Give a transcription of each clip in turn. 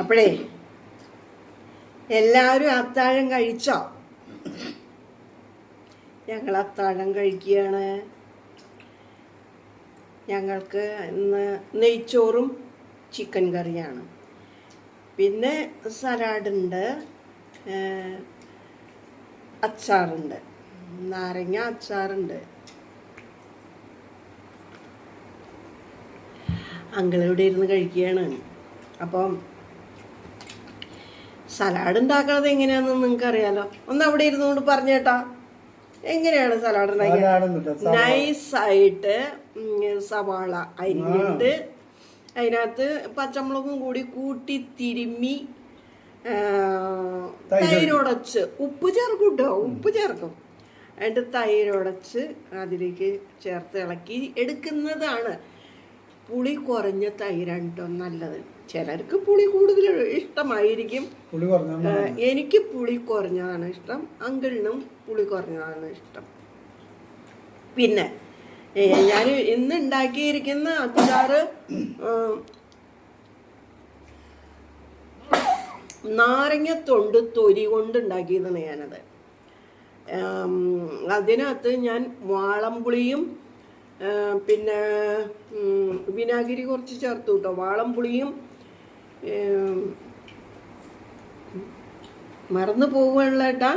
അപ്പോഴേ എല്ലാവരും അത്താഴം കഴിച്ചോ? ഞങ്ങൾ അത്താഴം കഴിക്കുകയാണ്. ഞങ്ങൾക്ക് ഇന്ന് നെയ്ച്ചോറും ചിക്കൻ കറിയാണ്. പിന്നെ സലാഡുണ്ട്, അച്ചാറുണ്ട്, നാരങ്ങ അച്ചാറുണ്ട്. അങ്കിളിവിടെ ഇരുന്ന് കഴിക്കുകയാണ്. അപ്പം സലാഡ് ഉണ്ടാക്കണത് എങ്ങനെയാണെന്ന് നിങ്ങൾക്ക് അറിയാലോ. ഒന്ന് അവിടെ ഇരുന്നുകൊണ്ട് പറഞ്ഞേട്ടാ, എങ്ങനെയാണ് സലാഡ് ഉണ്ടാക്കിയത്? നൈസായിട്ട് സവാള അരിഞ്ഞിട്ട് അതിനകത്ത് പച്ചമുളകും കൂടി കൂട്ടി തിരുമ്മി തൈരുടച്ച് ഉപ്പ് ചേർക്കും കേട്ടോ, ഉപ്പ് ചേർക്കും. എന്നിട്ട് തൈരുടച്ച് അതിലേക്ക് ചേർത്ത് ഇളക്കി എടുക്കുന്നതാണ്. പുളി കുറഞ്ഞ തൈരാണ് കേട്ടോ നല്ലത്. ചിലർക്ക് പുളി കൂടുതൽ ഇഷ്ടമായിരിക്കും. എനിക്ക് പുളി കുറഞ്ഞതാണ് ഇഷ്ടം, അങ്കിളിനും പുളി കുറഞ്ഞതാണ് ഇഷ്ടം. പിന്നെ ഞാൻ ഇന്ന് ഉണ്ടാക്കിയിരിക്കുന്ന അച്ചാറ് നാരങ്ങ തൊലി കൊണ്ട് ഉണ്ടാക്കിയതാണ് ഞാനത്. അതിനകത്ത് ഞാൻ വാളംപുളിയും പിന്നെ വിനാഗിരി കുറച്ച് ചേർത്തു കേട്ടോ. വാളംപുളിയും മറന്നു പോവുകയുള്ളേട്ടാ,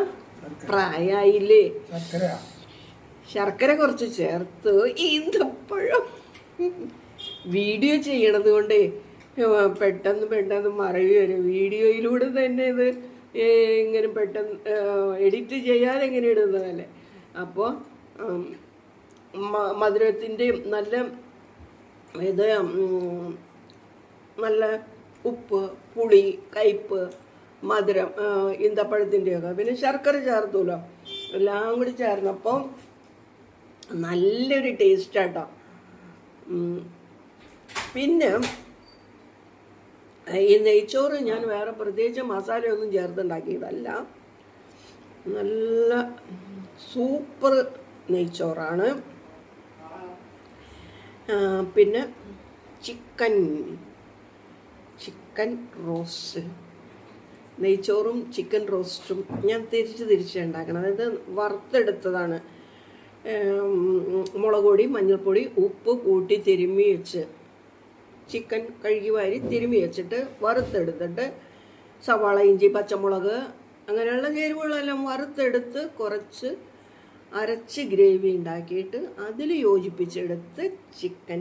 പ്രായമായില്ലേ. ശർക്കര കുറച്ച് ചേർത്ത്. ഈന്തപ്പഴം വീഡിയോ ചെയ്യണത് കൊണ്ടേ പെട്ടെന്ന് മറവിവരും. വീഡിയോയിലൂടെ തന്നെ ഇത് ഇങ്ങനെ പെട്ടെന്ന് എഡിറ്റ് ചെയ്യാതെ എങ്ങനെ ഇടുന്നതല്ലേ. അപ്പോൾ മധുരത്തിൻ്റെ നല്ല ഇത് നല്ല ഉപ്പ്, പുളി, കയ്പ്പ്, മധുരം ഈന്തപ്പഴത്തിൻ്റെയൊക്കെ, പിന്നെ ശർക്കര ചേർത്തുല്ലോ, എല്ലാം കൂടി ചേർന്നപ്പോൾ നല്ലൊരു ടേസ്റ്റാട്ടോ. പിന്നെ ഈ നെയ്ച്ചോറ് ഞാൻ വേറെ പ്രത്യേകിച്ച് മസാലയൊന്നും ചേർത്തുണ്ടാക്കിയതല്ല. നല്ല സൂപ്പർ നെയ്ച്ചോറാണ്. പിന്നെ ചിക്കൻ റോസ്റ്റ്, നെയ്ച്ചോറും ചിക്കൻ റോസ്റ്റും ഞാൻ തിരിച്ച് ഉണ്ടാക്കണം. അതായത് വറുത്തെടുത്തതാണ്. മുളക് പൊടി, മഞ്ഞൾപ്പൊടി, ഉപ്പ് കൂട്ടി തിരുമ്മി വെച്ച്, ചിക്കൻ കഴുകി വാരി തിരുമ്മി വെച്ചിട്ട് വറുത്തെടുത്തിട്ട് സവാള, ഇഞ്ചി, പച്ചമുളക് അങ്ങനെയുള്ള ചേരുവകളെല്ലാം വറുത്തെടുത്ത് കുറച്ച് അരച്ച് ഗ്രേവി ഉണ്ടാക്കിയിട്ട് അതിൽ യോജിപ്പിച്ചെടുത്ത് ചിക്കൻ